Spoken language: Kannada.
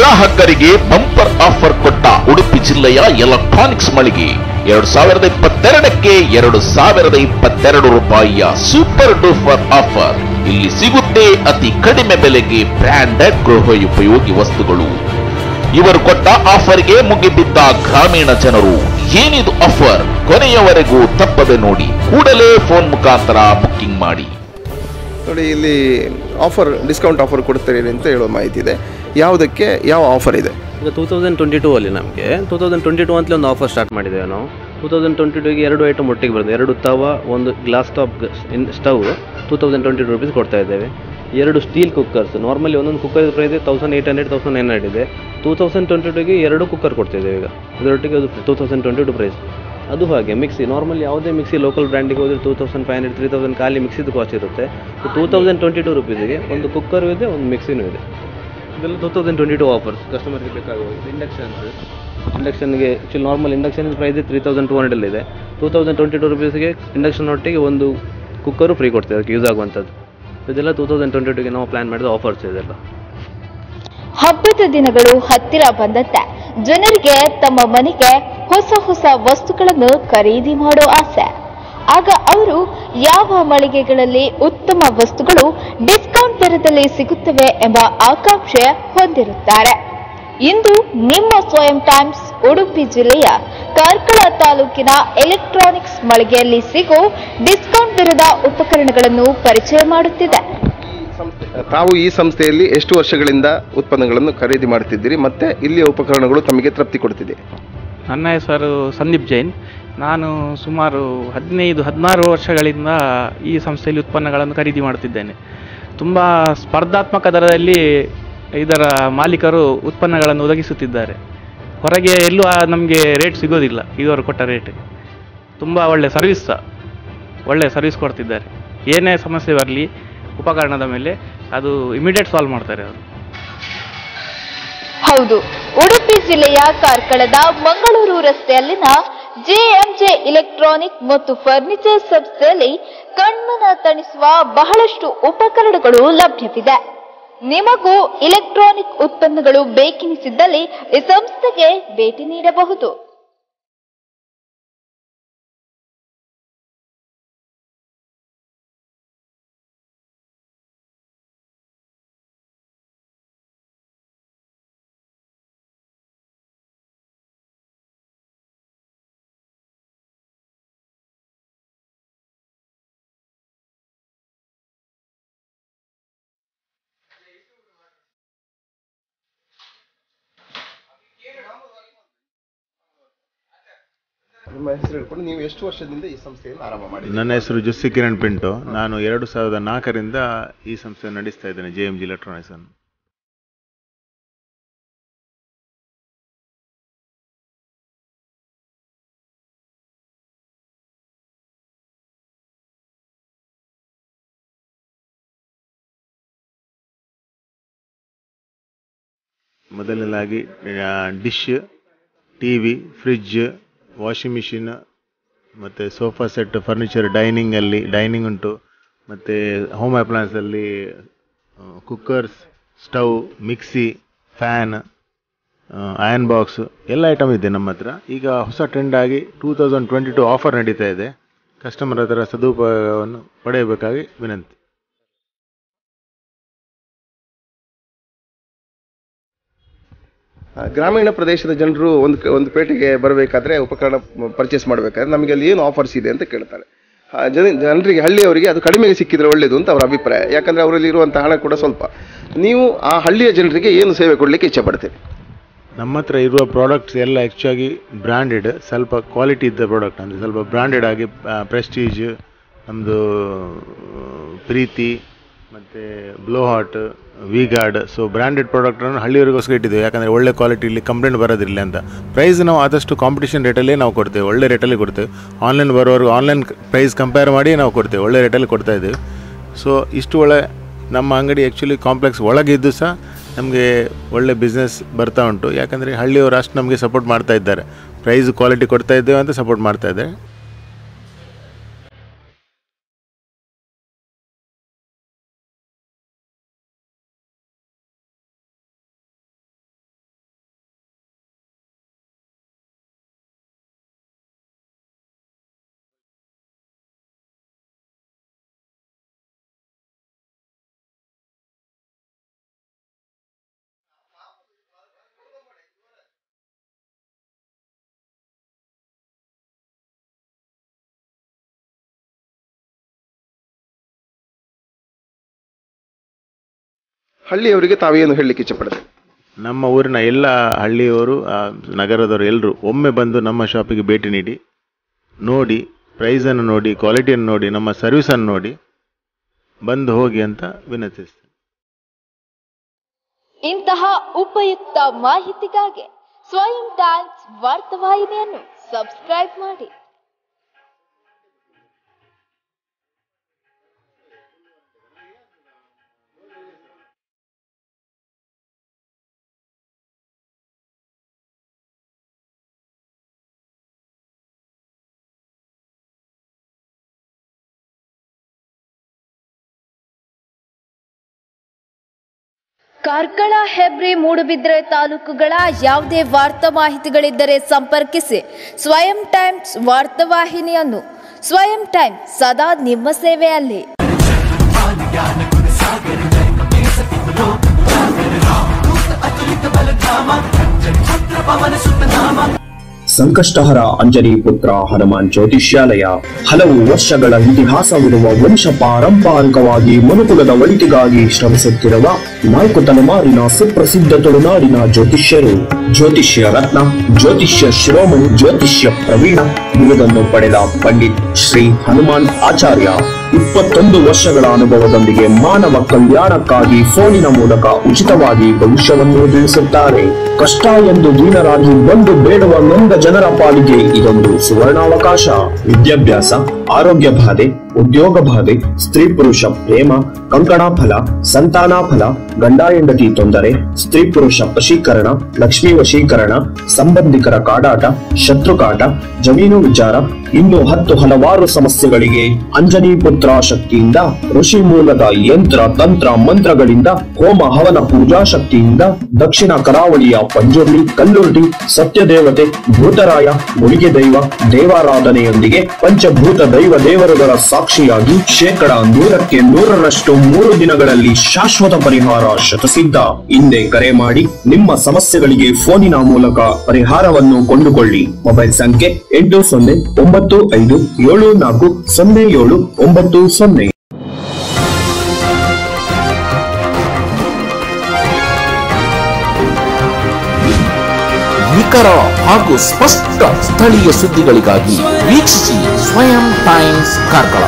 ಗ್ರಾಹಕರಿಗೆ ಬಂಪರ್ ಆಫರ್ ಕೊಟ್ಟ ಉಡುಪಿ ಜಿಲ್ಲೆಯ ಎಲೆಕ್ಟ್ರಾನಿಕ್ಸ್ ಮಳಿಗೆ 2022ಕ್ಕೆ 2022 ರೂಪಾಯಿಯ ಸೂಪರ್ ಡೂಪರ್ ಆಫರ್. ಇಲ್ಲಿ ಸಿಗುತ್ತೆ ಅತಿ ಕಡಿಮೆ ಬೆಲೆಗೆ ಬ್ರಾಂಡೆಡ್ ಗೃಹೋಪಯೋಗಿ ವಸ್ತುಗಳು. ಇವರು ಕೊಟ್ಟ ಆಫರ್ಗೆ ಮುಗಿಬಿದ್ದ ಗ್ರಾಮೀಣ ಜನರು. ಏನಿದು ಆಫರ್? ಕೊನೆಯವರೆಗೂ ತಪ್ಪದೆ ನೋಡಿ. ಕೂಡಲೇ ಫೋನ್ ಮುಖಾಂತರ ಬುಕ್ಕಿಂಗ್ ಮಾಡಿ. ನೋಡಿ, ಇಲ್ಲಿ ಆಫರ್ ಡಿಸ್ಕೌಂಟ್ ಆಫರ್ ಕೊಡ್ತಾರೆ ಅಂತ ಹೇಳೋ ಮಾಹಿತಿ ಇದೆ. ಯಾವುದಕ್ಕೆ ಯಾವ ಆಫರ್ ಇದೆ? ಈಗ 2022 ಅಲ್ಲಿ ನಮಗೆ 2022 ಅಂತಲೇ ಒಂದು ಆಫರ್ ಸ್ಟಾರ್ಟ್ ಮಾಡಿದ್ದೇವೆ ನಾವು. 2022ಗೆ 2 ಐಟಮ್ ಒಟ್ಟಿಗೆ ಬರ್ತದೆ. 2 ತವಾ, ಒಂದು ಗ್ಲಾಸ್ ಟಾಪ್ ಸ್ಟವ್ 2022 ರುಪೀಸ್ ಕೊಡ್ತಾ ಇದ್ದೇವೆ. 2 ಸ್ಟೀಲ್ ಕುಕ್ಕರ್ಸ್. ನಾರ್ಮಲಿ ಒಂದೊಂದು ಕುಕ್ಕರ್ ಪ್ರೈಸ್ 1800 1900 ಇದೆ. 2022ಗೆ 2 ಕುಕ್ಕರ್ ಕೊಡ್ತಿದ್ದೇವೆ. ಈಗ ಅದರೊಟ್ಟಿಗೆ ಅದು 2022 ಪ್ರೈಸ್. ಅದು ಹಾಗೆ ಮಿಕ್ಸಿ, ನಾರ್ಮಲಿ ಯಾವುದೇ ಮಿಕ್ಸಿ ಲೋಕಲ್ ಬ್ರ್ಯಾಂಡಿಗೆ ಹೋದರೆ 2500 3000 ಖಾಲಿ ಮಿಕ್ಸಿದು ಕಾಸ್ಟ್ ಇರುತ್ತೆ. 2022 ರುಪೀಸಿಗೆ ಒಂದು ಕುಕ್ಕರು ಇದೆ, ಒಂದು ಮಿಕ್ಸಿನೂ ಇದೆ. ಇದೆಲ್ಲ 2022 ಆಫರ್ಸ್ ಕಸ್ಟಮರ್ಗೆ ಬೇಕಾಗುವುದು. ಇಂಡಕ್ಷನ್ಗೆ ಆ್ಯಕ್ಚುಲಿ ನಾರ್ಮಲ್ ಇಂಡಕ್ಷನ್ ಪ್ರೈಸ್ 3200 ಇದೆ. 2022 ರುಪೀಸ್ಗೆ ಇಂಡಕ್ಷನ್ ಒಟ್ಟಿಗೆ ಒಂದು ಕುಕ್ಕರು ಫ್ರೀ ಕೊಡ್ತೇವೆ, ಅದಕ್ಕೆ ಯೂಸ್ ಆಗುವಂಥದ್ದು. ಇದೆಲ್ಲ 2022ಗೆ ನಾವು ಪ್ಲ್ಯಾನ್ ಮಾಡಿದ ಆಫರ್ಸ್ ಇದೆಲ್ಲ. ಹಬ್ಬದ ದಿನಗಳು ಹತ್ತಿರ ಬಂದಂತೆ ಜನರಿಗೆ ತಮ್ಮ ಮನೆಗೆ ಹೊಸ ಹೊಸ ವಸ್ತುಗಳನ್ನು ಖರೀದಿ ಮಾಡೋ ಆಸೆ. ಆಗ ಅವರು ಯಾವ ಮಳಿಗೆಗಳಲ್ಲಿ ಉತ್ತಮ ವಸ್ತುಗಳು ಡಿಸ್ಕೌಂಟ್ ದರದಲ್ಲಿ ಸಿಗುತ್ತವೆ ಎಂಬ ಆಕಾಂಕ್ಷೆ ಹೊಂದಿರುತ್ತಾರೆ. ಇಂದು ನಿಮ್ಮ ಸ್ವಯಂ ಟೈಮ್ಸ್ ಉಡುಪಿ ಜಿಲ್ಲೆಯ ಕಾರ್ಕಳ ತಾಲೂಕಿನ ಎಲೆಕ್ಟ್ರಾನಿಕ್ಸ್ ಮಳಿಗೆಯಲ್ಲಿ ಸಿಗೋ ಡಿಸ್ಕೌಂಟ್ ದರದ ಉಪಕರಣಗಳನ್ನು ಪರಿಚಯ ಮಾಡುತ್ತಿದೆ. ತಾವು ಈ ಸಂಸ್ಥೆಯಲ್ಲಿ ಎಷ್ಟು ವರ್ಷಗಳಿಂದ ಉತ್ಪನ್ನಗಳನ್ನು ಖರೀದಿ ಮಾಡುತ್ತಿದ್ದೀರಿ, ಮತ್ತೆ ಇಲ್ಲಿಯ ಉಪಕರಣಗಳು ತಮಗೆ ತೃಪ್ತಿ ಕೊಡ್ತಿದೆ? ನನ್ನ ಹೆಸರು ಸಂದೀಪ್ ಜೈನ್. ನಾನು ಸುಮಾರು 15-16 ವರ್ಷಗಳಿಂದ ಈ ಸಂಸ್ಥೆಯಲ್ಲಿ ಉತ್ಪನ್ನಗಳನ್ನು ಖರೀದಿ ಮಾಡುತ್ತಿದ್ದೇನೆ. ತುಂಬ ಸ್ಪರ್ಧಾತ್ಮಕ ದರದಲ್ಲಿ ಇದರ ಮಾಲೀಕರು ಉತ್ಪನ್ನಗಳನ್ನು ಒದಗಿಸುತ್ತಿದ್ದಾರೆ. ಹೊರಗೆ ಎಲ್ಲೂ ನಮಗೆ ರೇಟ್ ಸಿಗೋದಿಲ್ಲ. ಇವರು ಕೊಟ್ಟ ರೇಟ್ ತುಂಬ ಒಳ್ಳೆಯ ಸರ್ವಿಸ್ ಕೊಡ್ತಿದ್ದಾರೆ. ಏನೇ ಸಮಸ್ಯೆ ಬರಲಿ ಉಪಕರಣದ ಮೇಲೆ ಅದು ಇಮಿಡಿಯೇಟ್ ಸಾಲ್ವ್ ಮಾಡ್ತಾರೆ ಅವರು. ಹೌದು, ಉಡುಪಿ ಜಿಲ್ಲೆಯ ಕಾರ್ಕಳದ ಮಂಗಳೂರು ರಸ್ತೆಯಲ್ಲಿನ ಜೆಎಂಜೆ ಇಲೆಕ್ಟ್ರಾನಿಕ್ ಮತ್ತು ಫರ್ನಿಚರ್ ಸಂಸ್ಥೆಯಲ್ಲಿ ಕಣ್ಮನ ತಣಿಸುವ ಬಹಳಷ್ಟು ಉಪಕರಣಗಳು ಲಭ್ಯವಿದೆ. ನಿಮಗೂ ಇಲೆಕ್ಟ್ರಾನಿಕ್ ಉತ್ಪನ್ನಗಳು ಬೇಕೆನಿಸಿದ್ದಲ್ಲಿ ಈ ಸಂಸ್ಥೆಗೆ ಭೇಟಿ ನೀಡಬಹುದು. ನಿಮ್ಮ ಹೆಸರು ಹೇಳ್ಕೊಂಡು ನೀವು ಎಷ್ಟು ವರ್ಷದಿಂದ ಈ ಸಂಸ್ಥೆಯನ್ನು ಆರಂಭ ಮಾಡಿದ್ದೀರಿ? ನನ್ನ ಹೆಸರು ಜುಸ್ಸಿ ಕಿರಣ್ ಪಿಂಟೋ. ನಾನು 2004ರಿಂದ ಈ ಸಂಸ್ಥೆಯನ್ನು ನಡೆಸ್ತಾ ಇದ್ದೇನೆ, JMG ಎಲೆಕ್ಟ್ರಾನಿಕ್ಸ್ ಅನ್ನು. ಮೊದಲನೇದಾಗಿ dish, TV, fridge, washing machine, ಮತ್ತು ಸೋಫಾ ಸೆಟ್, ಫರ್ನಿಚರ್, ಡೈನಿಂಗ್ ಉಂಟು. ಮತ್ತು ಹೋಮ್ ಅಪ್ಲಯನ್ಸಲ್ಲಿ cookers, stove, mixie, fan, iron box ಎಲ್ಲ ಐಟಮ್ ಇದೆ ನಮ್ಮ ಹತ್ರ. ಈಗ ಹೊಸ ಟ್ರೆಂಡ್ ಆಗಿ 2022 ಆಫರ್ ನಡೀತಾ ಇದೆ. ಕಸ್ಟಮರ್ ಅದರ ಸದುಪಯೋಗವನ್ನು ಪಡೆಯಬೇಕಾಗಿ ವಿನಂತಿ. ಗ್ರಾಮೀಣ ಪ್ರದೇಶದ ಜನರು ಒಂದು ಪೇಟೆಗೆ ಬರಬೇಕಾದ್ರೆ ಉಪಕರಣ ಪರ್ಚೇಸ್ ಮಾಡಬೇಕಾದ್ರೆ ನಮಗೆ ಅಲ್ಲಿ ಏನು ಆಫರ್ಸ್ ಇದೆ ಅಂತ ಕೇಳ್ತಾರೆ. ಜನರಿಗೆ, ಹಳ್ಳಿಯವರಿಗೆ ಅದು ಕಡಿಮೆಗೆ ಸಿಕ್ಕಿದ್ರೆ ಒಳ್ಳೆಯದು ಅಂತ ಅವರ ಅಭಿಪ್ರಾಯ. ಯಾಕಂದರೆ ಅವರಲ್ಲಿ ಇರುವಂಥ ಹಣ ಕೂಡ ಸ್ವಲ್ಪ. ನೀವು ಆ ಹಳ್ಳಿಯ ಜನರಿಗೆ ಏನು ಸೇವೆ ಕೊಡಲಿಕ್ಕೆ ಇಚ್ಛೆ ಪಡ್ತೀರಿ? ನಮ್ಮ ಹತ್ರ ಇರುವ ಪ್ರಾಡಕ್ಟ್ಸ್ ಎಲ್ಲ ಹೆಚ್ಚಾಗಿ ಬ್ರ್ಯಾಂಡೆಡ್, ಸ್ವಲ್ಪ ಕ್ವಾಲಿಟಿ ಇದ್ದ ಪ್ರಾಡಕ್ಟ್, ಅಂದರೆ ಸ್ವಲ್ಪ ಬ್ರ್ಯಾಂಡೆಡ್ ಆಗಿ ಪ್ರೆಸ್ಟೀಜ್, ನಮ್ಮದು ಪ್ರೀತಿ, ಮತ್ತು blow hot, V-Guard. So branded ಪ್ರಾಡಕ್ಟನ್ನು ಹಳ್ಳಿಯವರಿಗೋಸ್ಕರ ಇಟ್ಟಿದ್ದೇವೆ. ಯಾಕಂದರೆ ಒಳ್ಳೆ ಕ್ವಾಲಿಟಿ ಇಲ್ಲಿ ಕಂಪ್ಲೇಂಟ್ ಬರೋದಿಲ್ಲ ಅಂತ. ಪ್ರೈಸ್ ನಾವು ಆದಷ್ಟು ಕಾಂಪಿಟೇಷನ್ ರೇಟಲ್ಲೇ ನಾವು ಕೊಡ್ತೇವೆ, ಒಳ್ಳೆ ರೇಟಲ್ಲಿ ಕೊಡ್ತೇವೆ. ಆನ್ಲೈನ್ ಬರೋವರೆಗೂ ಆನ್ಲೈನ್ ಪ್ರೈಸ್ ಕಂಪೇರ್ ಮಾಡಿ ನಾವು ಕೊಡ್ತೇವೆ, ಒಳ್ಳೆ ರೇಟಲ್ಲಿ ಕೊಡ್ತಾ ಇದ್ದೇವೆ. ಸೊ ಇಷ್ಟು ಒಳ್ಳೆ ನಮ್ಮ ಅಂಗಡಿ ಆ್ಯಕ್ಚುಲಿ ಕಾಂಪ್ಲೆಕ್ಸ್ ಒಳಗಿದ್ದು ಸಹ ನಮಗೆ ಒಳ್ಳೆ ಬಿಸ್ನೆಸ್ ಬರ್ತಾ ಉಂಟು. ಯಾಕಂದರೆ ಹಳ್ಳಿಯವರು ಅಷ್ಟು ನಮಗೆ ಸಪೋರ್ಟ್ ಮಾಡ್ತಾ ಇದ್ದಾರೆ. ಪ್ರೈಸ್ ಕ್ವಾಲಿಟಿ ಕೊಡ್ತಾ ಇದ್ದೇವೆ ಅಂತ ಸಪೋರ್ಟ್ ಮಾಡ್ತಾ ಇದ್ದಾರೆ. ಹಳ್ಳಿಯವರಿಗೆ ತಾವೇನು ಹೇಳಲಿಕ್ಕೆ ಇಚ್ಛಪಡ್ತೇವೆ? ನಮ್ಮ ಊರಿನ ಎಲ್ಲ ಹಳ್ಳಿಯವರು ನಗರದವರು ಎಲ್ಲರೂ ಒಮ್ಮೆ ಬಂದು ನಮ್ಮ ಶಾಪಿಗೆ ಭೇಟಿ ನೀಡಿ ನೋಡಿ, ಪ್ರೈಸನ್ನು ನೋಡಿ, ಕ್ವಾಲಿಟಿಯನ್ನು ನೋಡಿ, ನಮ್ಮ ಸರ್ವಿಸನ್ನು ನೋಡಿ ಬಂದು ಹೋಗಿ ಅಂತ ವಿನಂತಿಸ್ತೇನೆ. ಇಂತಹ ಉಪಯುಕ್ತ ಮಾಹಿತಿಗಾಗಿ ಸ್ವಯಂ ಟೈಮ್ಸ್ ವಾರ್ತಾವಾಹಿನಿಯನ್ನು ಸಬ್ಸ್ಕ್ರೈಬ್ ಮಾಡಿ. ಕಾರ್ಕಳ, ಹೆಬ್ರಿ, ಮೂಡುಬಿದ್ರೆ ತಾಲೂಕುಗಳ ಯಾವುದೇ ವಾರ್ತಾ ಮಾಹಿತಿಗಳಿದ್ದರೆ ಸಂಪರ್ಕಿಸಿ ಸ್ವಯಂ ಟೈಮ್ಸ್ ವಾರ್ತಾವಾಹಿನಿಯನ್ನು. ಸ್ವಯಂ ಟೈಮ್ಸ್ ಸದಾ ನಿಮ್ಮ ಸೇವೆಯಲ್ಲಿ. ಸಂಕಷ್ಟಹರ ಅಂಜನಿ ಪುತ್ರ ಹನುಮಾನ್ ಜ್ಯೋತಿಷ್ಯಾಲಯ ಹಲವು ವರ್ಷಗಳ ಇತಿಹಾಸವಿರುವ ವಂಶ ಪಾರಂಪರಿಕವಾಗಿ ಮನುಕುಲದ ಒಳಿತಿಗಾಗಿ ಶ್ರಮಿಸುತ್ತಿರುವ 4 ತಲೆಮಾರಿನ ಸುಪ್ರಸಿದ್ಧ ತುಳುನಾಡಿನ ಜ್ಯೋತಿಷ್ಯರು. ಜ್ಯೋತಿಷ್ಯ ರತ್ನ, ಜ್ಯೋತಿಷ್ಯ ಶಿರೋಮಣಿ, ಜ್ಯೋತಿಷ್ಯ ಪ್ರವೀಣ ಬಿರುದನ್ನು ಪಡೆದ ಪಂಡಿತ್ ಶ್ರೀ ಹನುಮಾನ್ ಆಚಾರ್ಯ 21 ವರ್ಷಗಳ ಅನುಭವದೊಂದಿಗೆ ಮಾನವ ಕಲ್ಯಾಣಕ್ಕಾಗಿ ಫೋನಿನ ಮೂಲಕ ಉಚಿತವಾಗಿ ಭವಿಷ್ಯವನ್ನು ತಿಳಿಸುತ್ತಾರೆ. ಕಷ್ಟ ಎಂದು ದೀನರಾಗಿ ಬಂದು ಬೇಡುವ ನೊಂದ ಜನರ ಪಾಲಿಗೆ ಇದೊಂದು ಸುವರ್ಣಾವಕಾಶ. ವಿದ್ಯಾಭ್ಯಾಸ, ಆರೋಗ್ಯ ಬಾಧೆ, ಉದ್ಯೋಗ ಬಾಧೆ, ಸ್ತ್ರೀ ಪುರುಷ ಪ್ರೇಮ, ಕಂಕಣ ಫಲ, ಸಂತಾನ ಫಲ, ಗಂಡ ಹೆಂಡತಿ ತೊಂದರೆ, ಸ್ತ್ರೀ ಪುರುಷ ವಶೀಕರಣ, ಲಕ್ಷ್ಮೀ ವಶೀಕರಣ, ಸಂಬಂಧಿಕರ ಕಾಡಾಟ, ಶತ್ರುಕಾಟ, ಜಮೀನು ವಿಚಾರ, ಇನ್ನು 10 ಹಲವಾರು ಸಮಸ್ಯೆಗಳಿಗೆ ಅಂಜನಿ ಪುತ್ರ ಶಕ್ತಿಯಿಂದ, ಋಷಿ ಮೂಲದ ಯಂತ್ರ ತಂತ್ರ ಮಂತ್ರಗಳಿಂದ, ಹೋಮ ಹವನ ಪೂಜಾ ಶಕ್ತಿಯಿಂದ, ದಕ್ಷಿಣ ಕರಾವಳಿಯ ಪಂಜುರ್ಲಿ, ಕಲ್ಲುರ್ಟಿ, ಸತ್ಯದೇವತೆ, ಭೂತರಾಯ, ಗುಳಿಗೆ ದೈವ, ದೇವಾರಾಧನೆಯೊಂದಿಗೆ ಪಂಚಭೂತ ದೈವ ದೇವರುಗಳ ಸಾಕ್ಷಿಯಾಗಿ 100% 100ರಷ್ಟು 3 ದಿನಗಳಲ್ಲಿ ಶಾಶ್ವತ ಪರಿಹಾರ ಶತಸಿದ್ಧ. ಹಿಂದೆ ಕರೆ ಮಾಡಿ ನಿಮ್ಮ ಸಮಸ್ಯೆಗಳಿಗೆ ಫೋನಿನ ಮೂಲಕ ಪರಿಹಾರವನ್ನು ಕೊಂಡುಕೊಳ್ಳಿ. ಮೊಬೈಲ್ ಸಂಖ್ಯೆ 8095740790. ನಿಖರ ಹಾಗೂ ಸ್ಪಷ್ಟ ಸ್ಥಳೀಯ ಸುದ್ದಿಗಳಿಗಾಗಿ ವೀಕ್ಷಿಸಿ ಸ್ವಯಂ ಟೈಮ್ಸ್ ಕಾರ್ಕಳ.